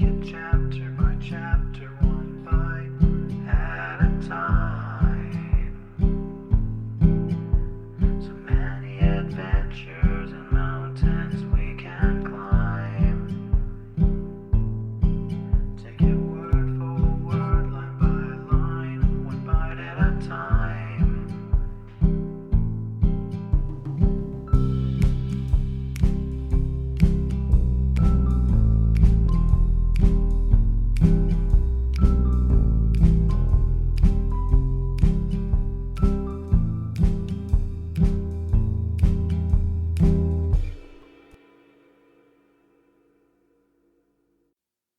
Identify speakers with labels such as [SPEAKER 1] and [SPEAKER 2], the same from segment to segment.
[SPEAKER 1] it chapter by chapter, one bite at a time. So many adventures and mountains we can climb. Take it word for word, line by line, one bite at a time.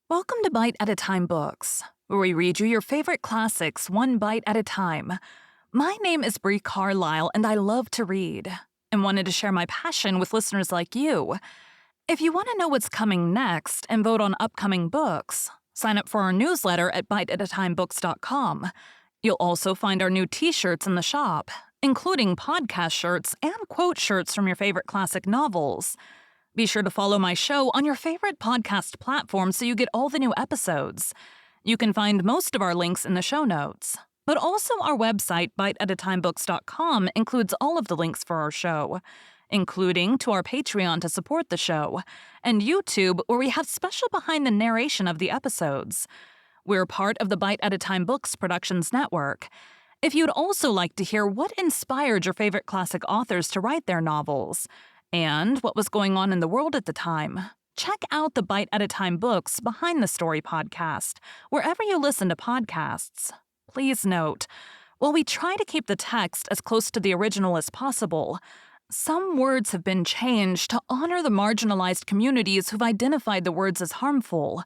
[SPEAKER 2] Welcome to Bite at a Time Books, where we read you your favorite classics one bite at a time. My name is Bree Carlile, and I love to read, and wanted to share my passion with listeners like you. If you want to know what's coming next and vote on upcoming books, sign up for our newsletter at biteatatimebooks.com. You'll also find our new t-shirts in the shop, including podcast shirts and quote shirts from your favorite classic novels. Be sure to follow my show on your favorite podcast platform so you get all the new episodes. You can find most of our links in the show notes. But also our website, biteatatimebooks.com, includes all of the links for our show, including to our Patreon to support the show, and YouTube, where we have special behind the narration of the episodes. We're part of the Bite at a Time Books Productions Network. If you'd also like to hear what inspired your favorite classic authors to write their novels, and what was going on in the world at the time, check out the Bite at a Time Books Behind the Story podcast, wherever you listen to podcasts. Please note, while we try to keep the text as close to the original as possible, some words have been changed to honor the marginalized communities who've identified the words as harmful,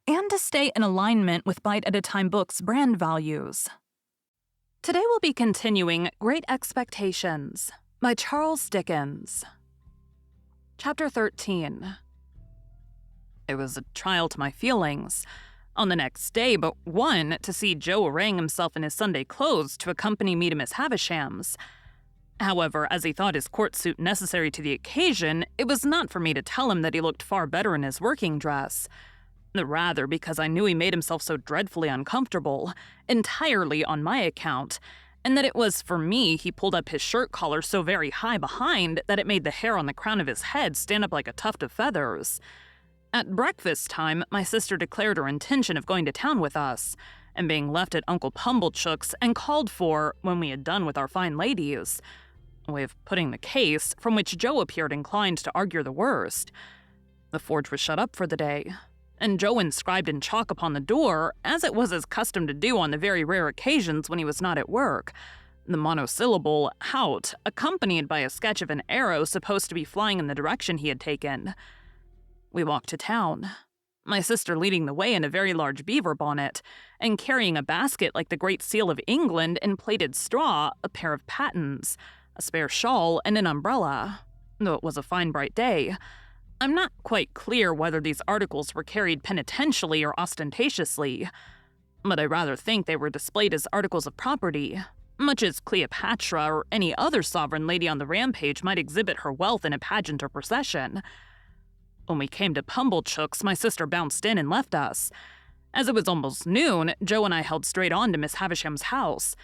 [SPEAKER 2] and to stay in alignment with Bite at a Time Books' brand values. Today we'll be continuing Great Expectations by Charles Dickens. Chapter 13. It was a trial to my feelings, on the next day but one, to see Joe arraying himself in his Sunday clothes to accompany me to Miss Havisham's. However, as he thought his court suit necessary to the occasion, it was not for me to tell him that he looked far better in his working dress. Rather, because I knew he made himself so dreadfully uncomfortable, entirely on my account, and that it was for me he pulled up his shirt collar so very high behind that it made the hair on the crown of his head stand up like a tuft of feathers. At breakfast time, my sister declared her intention of going to town with us, and being left at Uncle Pumblechook's and called for, when we had done with our fine ladies, a way of putting the case from which Joe appeared inclined to argue the worst. The forge was shut up for the day, and Joe inscribed in chalk upon the door, as it was his custom to do on the very rare occasions when he was not at work, the monosyllable "hout," accompanied by a sketch of an arrow supposed to be flying in the direction he had taken. We walked to town, my sister leading the way in a very large beaver bonnet, and carrying a basket like the Great Seal of England in plaited straw, a pair of pattens, a spare shawl, and an umbrella, though it was a fine bright day. I'm not quite clear whether these articles were carried penitentially or ostentatiously, but I rather think they were displayed as articles of property, much as Cleopatra or any other sovereign lady on the rampage might exhibit her wealth in a pageant or procession. When we came to Pumblechook's, my sister bounced in and left us. As it was almost noon, Joe and I held straight on to Miss Havisham's house.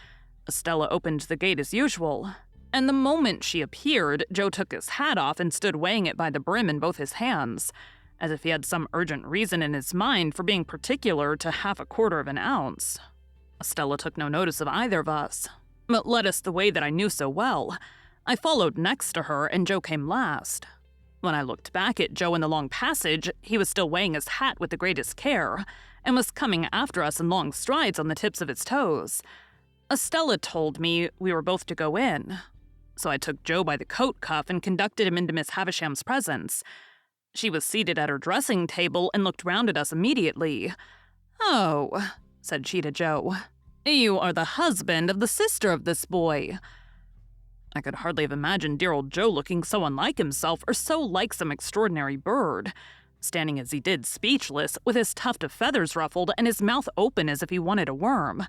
[SPEAKER 2] Estella opened the gate as usual, and the moment she appeared, Joe took his hat off and stood weighing it by the brim in both his hands, as if he had some urgent reason in his mind for being particular to 1/4 of an ounce. Estella took no notice of either of us, but led us the way that I knew so well. I followed next to her, and Joe came last. When I looked back at Joe in the long passage, he was still weighing his hat with the greatest care, and was coming after us in long strides on the tips of his toes. Estella told me we were both to go in, so I took Joe by the coat cuff and conducted him into Miss Havisham's presence. She was seated at her dressing table and looked round at us immediately. "Oh," said she to Joe, "you are the husband of the sister of this boy." I could hardly have imagined dear old Joe looking so unlike himself or so like some extraordinary bird, standing as he did speechless, with his tuft of feathers ruffled and his mouth open as if he wanted a worm.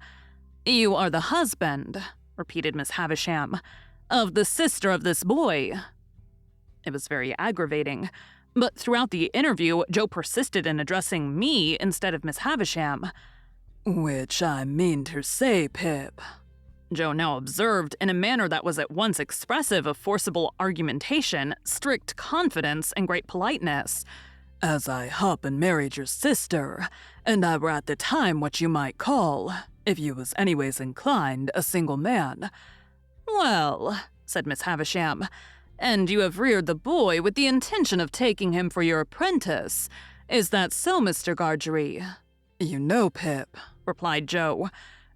[SPEAKER 2] "You are the husband," repeated Miss Havisham, "of the sister of this boy." It was very aggravating, But throughout the interview, Joe persisted in addressing me instead of Miss Havisham.
[SPEAKER 3] Which I mean to say, Pip,
[SPEAKER 2] Joe now observed in a manner that was at once expressive of forcible argumentation, strict confidence, and great politeness.
[SPEAKER 3] as I hop and married your sister, and I were at the time what you might call, if you was anyways inclined, a single man.
[SPEAKER 2] Well, said Miss Havisham, and you have reared the boy with the intention of taking him for your apprentice. Is that so, Mr. Gargery?
[SPEAKER 3] You know, Pip,
[SPEAKER 2] replied Joe,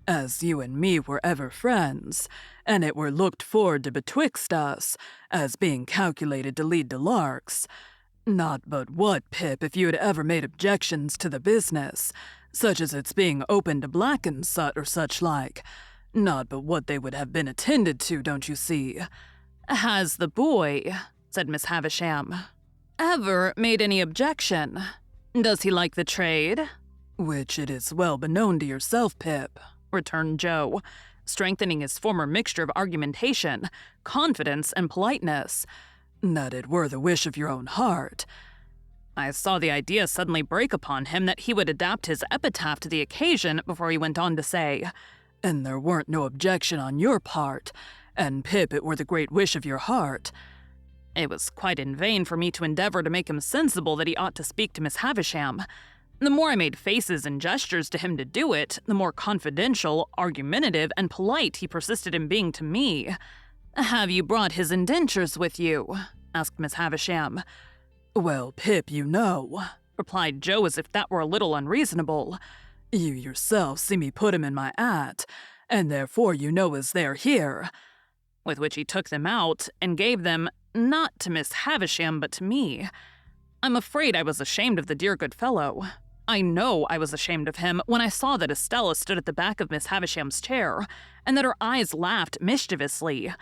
[SPEAKER 3] as you and me were ever friends, and it were looked forward to betwixt us, as being calculated to lead to larks. Not but what, Pip, if you had ever made objections to the business, such as its being open to black and sut or such like, not but what they would have been attended to, don't you see?
[SPEAKER 2] Has the boy, said Miss Havisham, ever made any objection? Does he like the trade?
[SPEAKER 3] Which it is well beknown to yourself, Pip,
[SPEAKER 2] returned Joe, strengthening his former mixture of argumentation, confidence, and politeness,
[SPEAKER 3] that it were the wish of your own heart.
[SPEAKER 2] I saw the idea suddenly break upon him that he would adapt his epitaph to the occasion before he went on to say,
[SPEAKER 3] and there weren't no objection on your part, and Pip, it were the great wish of your heart.
[SPEAKER 2] It was quite in vain for me to endeavor to make him sensible that he ought to speak to Miss Havisham. The more I made faces and gestures to him to do it, the more confidential, argumentative, and polite he persisted in being to me. Have you brought his indentures with you? Asked Miss Havisham.
[SPEAKER 3] Well, Pip, you know,
[SPEAKER 2] replied Joe as if that were a little unreasonable.
[SPEAKER 3] You yourself see me put 'em in my 'at, and therefore you know as they're here.
[SPEAKER 2] With which he took them out and gave them, not to Miss Havisham, but to me. I'm afraid I was ashamed of the dear good fellow. I know I was ashamed of him when I saw that Estella stood at the back of Miss Havisham's chair, and that her eyes laughed mischievously.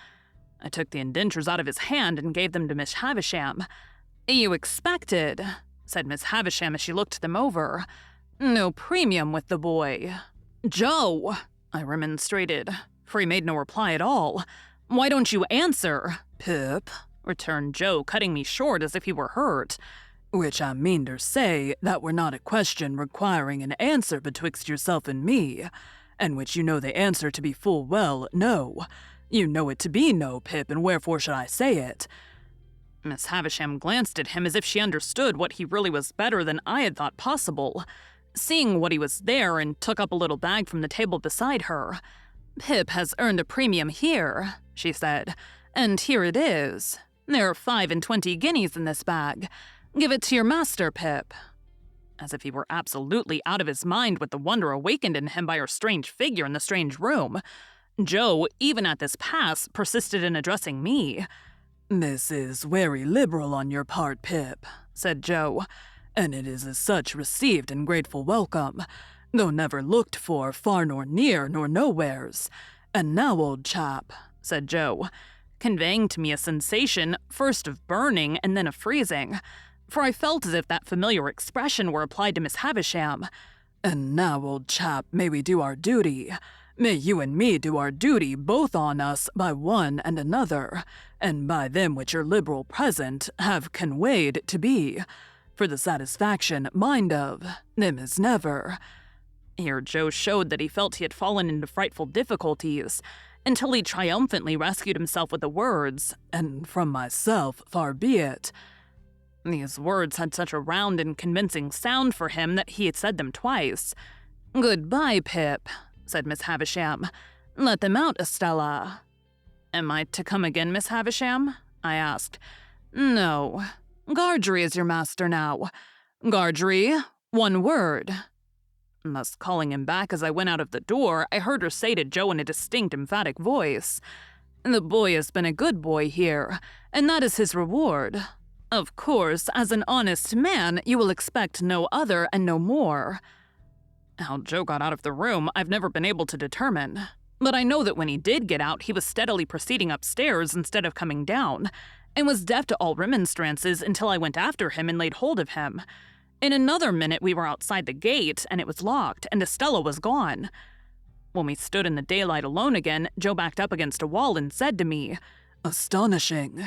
[SPEAKER 2] I took the indentures out of his hand and gave them to Miss Havisham. You expected, said Miss Havisham as she looked them over, no premium with the boy. Joe, I remonstrated, for he made no reply at all. Why don't you answer?
[SPEAKER 3] Pip,
[SPEAKER 2] returned Joe, cutting me short as if he were hurt.
[SPEAKER 3] Which I mean to say, that were not a question requiring an answer betwixt yourself and me, and which you know the answer to be full well, no. You know it to be no, Pip, and wherefore should I say it?
[SPEAKER 2] Miss Havisham glanced at him as if she understood what he really was better than I had thought possible, seeing what he was there, and took up a little bag from the table beside her. Pip has earned a premium here, she said, and here it is. There are 25 guineas in this bag. Give it to your master, Pip. As if he were absolutely out of his mind with the wonder awakened in him by her strange figure in the strange room, Joe, even at this pass, persisted in addressing me.
[SPEAKER 3] This is very liberal on your part, Pip,
[SPEAKER 2] said Joe,
[SPEAKER 3] and it is as such received and grateful welcome, though never looked for far nor near nor nowheres. And now, old chap,
[SPEAKER 2] said Joe, conveying to me a sensation first of burning and then of freezing, for I felt as if that familiar expression were applied to Miss Havisham.
[SPEAKER 3] And now, old chap, may we do our duty. May you and me do our duty both on us by one and another, and by them which your liberal present have conveyed to be, for the satisfaction, mind of, them as never.
[SPEAKER 2] Here Joe showed that he felt he had fallen into frightful difficulties, until he triumphantly rescued himself with the words,
[SPEAKER 3] and from myself far be it.
[SPEAKER 2] These words had such a round and convincing sound for him that he had said them twice. Goodbye, Pip, said Miss Havisham. Let them out, Estella. Am I to come again, Miss Havisham? I asked. No. Gargery is your master now. Gargery, one word. Thus calling him back as I went out of the door, I heard her say to Joe in a distinct, emphatic voice, The boy has been a good boy here, and that is his reward. Of course, as an honest man, you will expect no other and no more. How Joe got out of the room, I've never been able to determine. But I know that when he did get out, he was steadily proceeding upstairs instead of coming down, and was deaf to all remonstrances until I went after him and laid hold of him. In another minute, we were outside the gate, and it was locked, and Estella was gone. When we stood in the daylight alone again, Joe backed up against a wall and said to me,
[SPEAKER 3] Astonishing.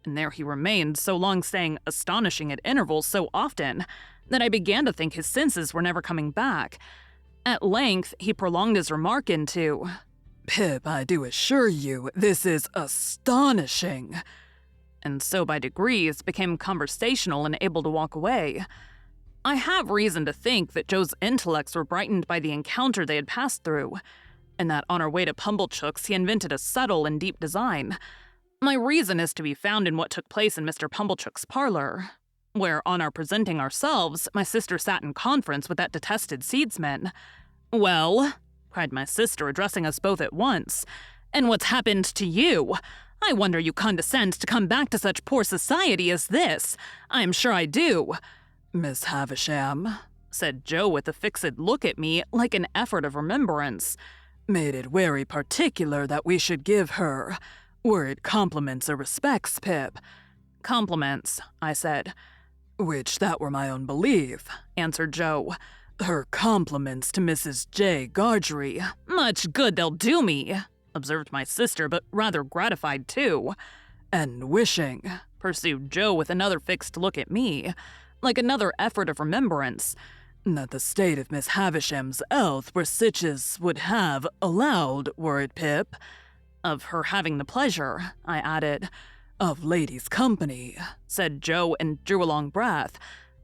[SPEAKER 2] And there he remained, so long saying astonishing at intervals so often that I began to think his senses were never coming back. At length, he prolonged his remark into,
[SPEAKER 3] Pip, I do assure you, this is astonishing.
[SPEAKER 2] And so by degrees became conversational and able to walk away. I have reason to think that Joe's intellects were brightened by the encounter they had passed through, and that on our way to Pumblechook's he invented a subtle and deep design. My reason is to be found in what took place in Mr. Pumblechook's parlor, where, on our presenting ourselves, my sister sat in conference with that detested seedsman. "Well," cried my sister, addressing us both at once, "and what's happened to you? I wonder you condescend to come back to such poor society as this. I am sure I do."
[SPEAKER 3] Miss Havisham,
[SPEAKER 2] said Joe with a fixed look at me like an effort of remembrance,
[SPEAKER 3] made it very particular that we should give her, were it compliments or respects, Pip.
[SPEAKER 2] "Compliments," I said.
[SPEAKER 3] "Which that were my own belief,"
[SPEAKER 2] answered Joe.
[SPEAKER 3] "Her compliments to Mrs. J. Gargery."
[SPEAKER 2] "Much good they'll do me," observed my sister, but rather gratified too.
[SPEAKER 3] "And wishing,"
[SPEAKER 2] pursued Joe with another fixed look at me, like another effort of remembrance,
[SPEAKER 3] "that the state of Miss Havisham's health were such as would have allowed, were it, Pip?"
[SPEAKER 2] "Of her having the pleasure," I added.
[SPEAKER 3] "Of ladies' company,"
[SPEAKER 2] said Joe and drew a long breath.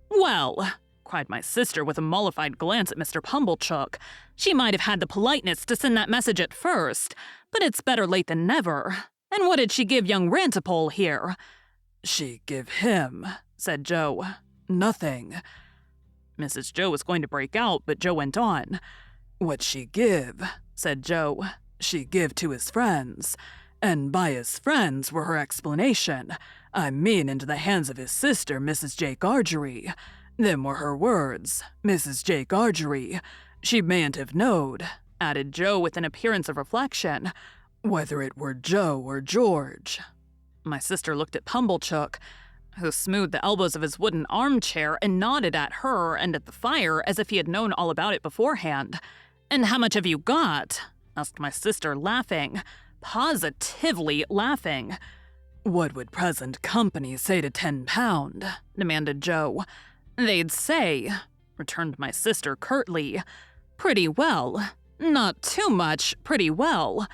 [SPEAKER 2] "Well," cried my sister with a mollified glance at Mr. Pumblechook, "she might have had the politeness to send that message at first, but it's better late than never. And what did she give young Rantipole here?"
[SPEAKER 3] "She give him,"
[SPEAKER 2] said Joe.
[SPEAKER 3] "nothing."
[SPEAKER 2] Mrs. Joe was going to break out, but Joe went on.
[SPEAKER 3] "What she give,"
[SPEAKER 2] said Joe,
[SPEAKER 3] "she give to his friends. And by his friends were her explanation. I mean into the hands of his sister, Mrs. J. Gargery. Them were her words, Mrs. J. Gargery. She mayn't have knowed,"
[SPEAKER 2] added Joe with an appearance of reflection,
[SPEAKER 3] "whether it were Joe or George."
[SPEAKER 2] My sister looked at Pumblechook, who smoothed the elbows of his wooden armchair and nodded at her and at the fire as if he had known all about it beforehand. "And how much have you got?" asked my sister, laughing, positively laughing.
[SPEAKER 3] "What would present company say to £10?"
[SPEAKER 2] demanded Joe. "They'd say," returned my sister curtly, "pretty well. Not too much, pretty well."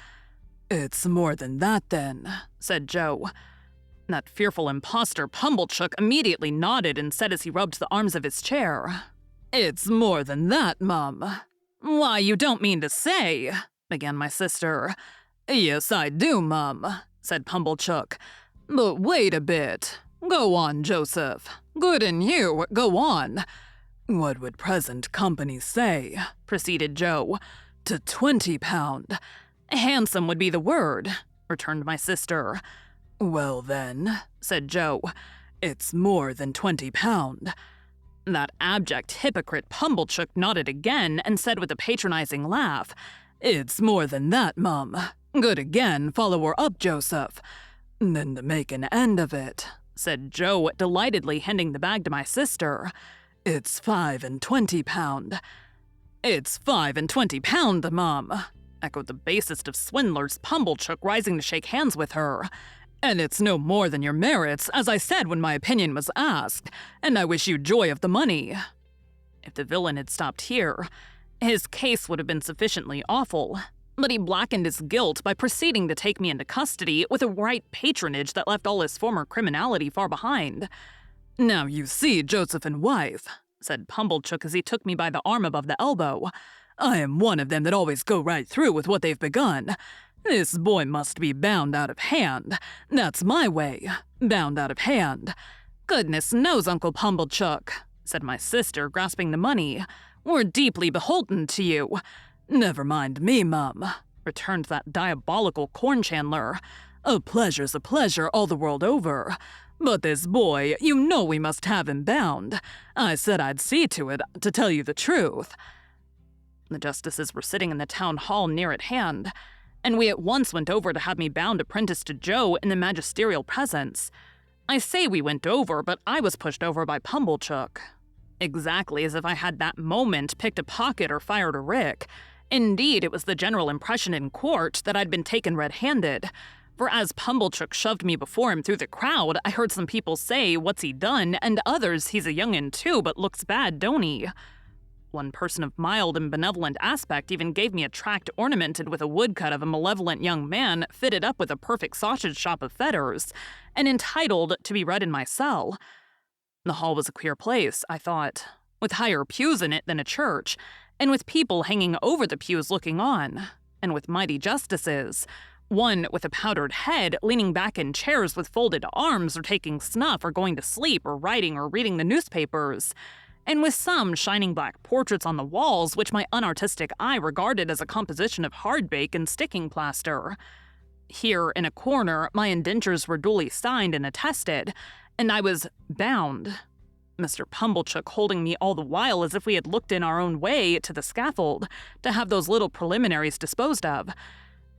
[SPEAKER 3] "It's more than that, then,"
[SPEAKER 2] said Joe. That fearful impostor Pumblechook immediately nodded and said as he rubbed the arms of his chair, "It's more than that, Mum." "Why, you don't mean to say," began my sister.
[SPEAKER 3] "Yes, I do, Mum," said Pumblechook. "But wait a bit. Go on, Joseph. Good in you, go on." "What would present company say?" proceeded Joe. "To £20.
[SPEAKER 2] "Handsome would be the word," returned my sister.
[SPEAKER 3] "Well then," said Joe, "it's more than £20.
[SPEAKER 2] That abject hypocrite Pumblechook nodded again and said with a patronizing laugh,
[SPEAKER 3] "It's more than that, Mum. Good again, follow her up, Joseph." "Then to make an end of it," said Joe, delightedly handing the bag to my sister, "it's £25.
[SPEAKER 2] "It's £25, Mum," echoed the basest of swindlers, Pumblechook, rising to shake hands with her.
[SPEAKER 3] "And it's no more than your merits, as I said when my opinion was asked, and I wish you joy of the money."
[SPEAKER 2] If the villain had stopped here, his case would have been sufficiently awful, but he blackened his guilt by proceeding to take me into custody with a right patronage that left all his former criminality far behind.
[SPEAKER 3] "Now you see, Joseph and wife,"
[SPEAKER 2] said Pumblechook as he took me by the arm above the elbow,
[SPEAKER 3] "I am one of them that always go right through with what they've begun. This boy must be bound out of hand. That's my way, bound out of hand."
[SPEAKER 2] "Goodness knows, Uncle Pumblechook," said my sister, grasping the money, "we're deeply beholden to you."
[SPEAKER 3] "Never mind me, Mum,"
[SPEAKER 2] returned that diabolical corn chandler.
[SPEAKER 3] "A pleasure's a pleasure all the world over. But this boy, you know we must have him bound. I said I'd see to it, to tell you the truth."
[SPEAKER 2] The justices were sitting in the town hall near at hand, and we at once went over to have me bound apprentice to Joe in the magisterial presence. I say we went over, but I was pushed over by Pumblechook. Exactly as if I had that moment picked a pocket or fired a rick. Indeed, it was the general impression in court that I'd been taken red-handed, For as Pumblechook shoved me before him through the crowd, I heard some people say, "What's he done?" and others, "He's a young'un too, but looks bad, don't he?" One person of mild and benevolent aspect even gave me a tract ornamented with a woodcut of a malevolent young man fitted up with a perfect sausage shop of feathers, and entitled to be read in my cell. The hall was a queer place, I thought, with higher pews in it than a church, and with people hanging over the pews looking on, and with mighty justices, one with a powdered head leaning back in chairs with folded arms or taking snuff or going to sleep or writing or reading the newspapers, and with some shining black portraits on the walls which my unartistic eye regarded as a composition of hardbake and sticking plaster. Here, in a corner, my indentures were duly signed and attested, and I was bound, Mr. Pumblechook holding me all the while as if we had looked in our own way to the scaffold to have those little preliminaries disposed of.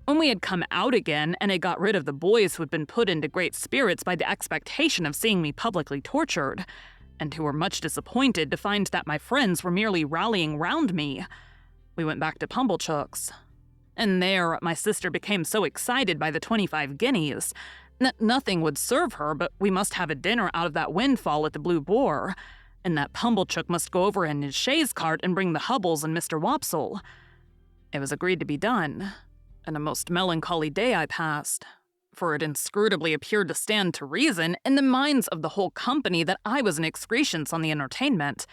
[SPEAKER 2] When we had come out again and had got rid of the boys who had been put into great spirits by the expectation of seeing me publicly tortured, and who were much disappointed to find that my friends were merely rallying round me, we went back to Pumblechook's. And there my sister became so excited by the 25 guineas that nothing would serve her but we must have a dinner out of that windfall at the Blue Boar, and that Pumblechook must go over in his chaise cart and bring the Hubbles and Mr. Wopsle. It was agreed to be done, and a most melancholy day I passed, for it inscrutably appeared to stand to reason in the minds of the whole company that I was an excrescence on the entertainment,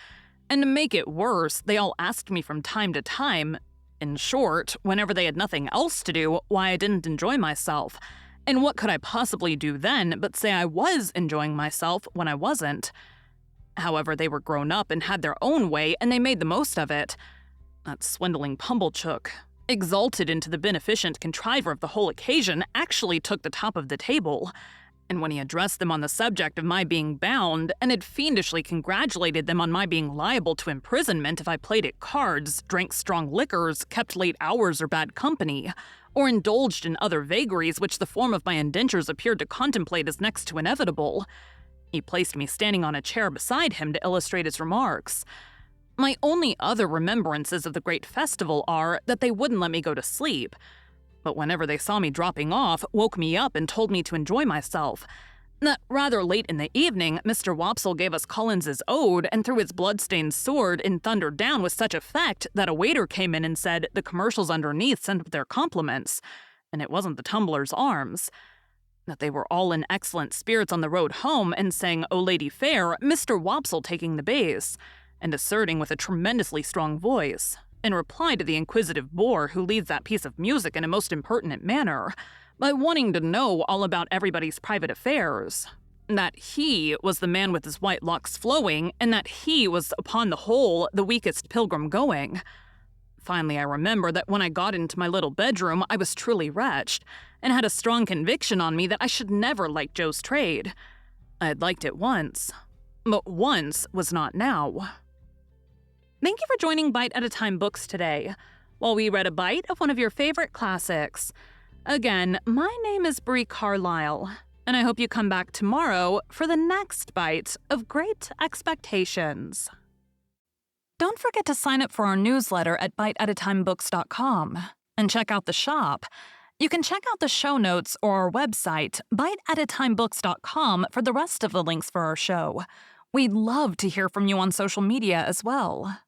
[SPEAKER 2] and to make it worse, they all asked me from time to time, in short, whenever they had nothing else to do, why I didn't enjoy myself, and what could I possibly do then but say I was enjoying myself when I wasn't. However, they were grown up and had their own way, and they made the most of it. That swindling Pumblechook, exalted into the beneficent contriver of the whole occasion, actually took the top of the table, and when he addressed them on the subject of my being bound, and had fiendishly congratulated them on my being liable to imprisonment if I played at cards, drank strong liquors, kept late hours or bad company, or indulged in other vagaries which the form of my indentures appeared to contemplate as next to inevitable, he placed me standing on a chair beside him to illustrate his remarks. My only other remembrances of the great festival are that they wouldn't let me go to sleep, but whenever they saw me dropping off, woke me up and told me to enjoy myself. That rather late in the evening, Mr. Wopsle gave us Collins's ode and threw his blood-stained sword and thundered down with such effect that a waiter came in and said the commercials underneath sent up their compliments, and it wasn't the Tumbler's Arms. That they were all in excellent spirits on the road home and sang "O Lady Fair," Mr. Wopsle taking the bass, and asserting with a tremendously strong voice, in reply to the inquisitive bore who leads that piece of music in a most impertinent manner, by wanting to know all about everybody's private affairs, that he was the man with his white locks flowing, and that he was, upon the whole, the weakest pilgrim going. Finally, I remember that when I got into my little bedroom, I was truly wretched, and had a strong conviction on me that I should never like Joe's trade. I had liked it once, but once was not now. Thank you for joining Bite at a Time Books today, while we read a bite of one of your favorite classics. Again, my name is Bree Carlile, and I hope you come back tomorrow for the next bite of Great Expectations. Don't forget to sign up for our newsletter at biteatatimebooks.com and check out the shop. You can check out the show notes or our website, biteatatimebooks.com, for the rest of the links for our show. We'd love to hear from you on social media as well.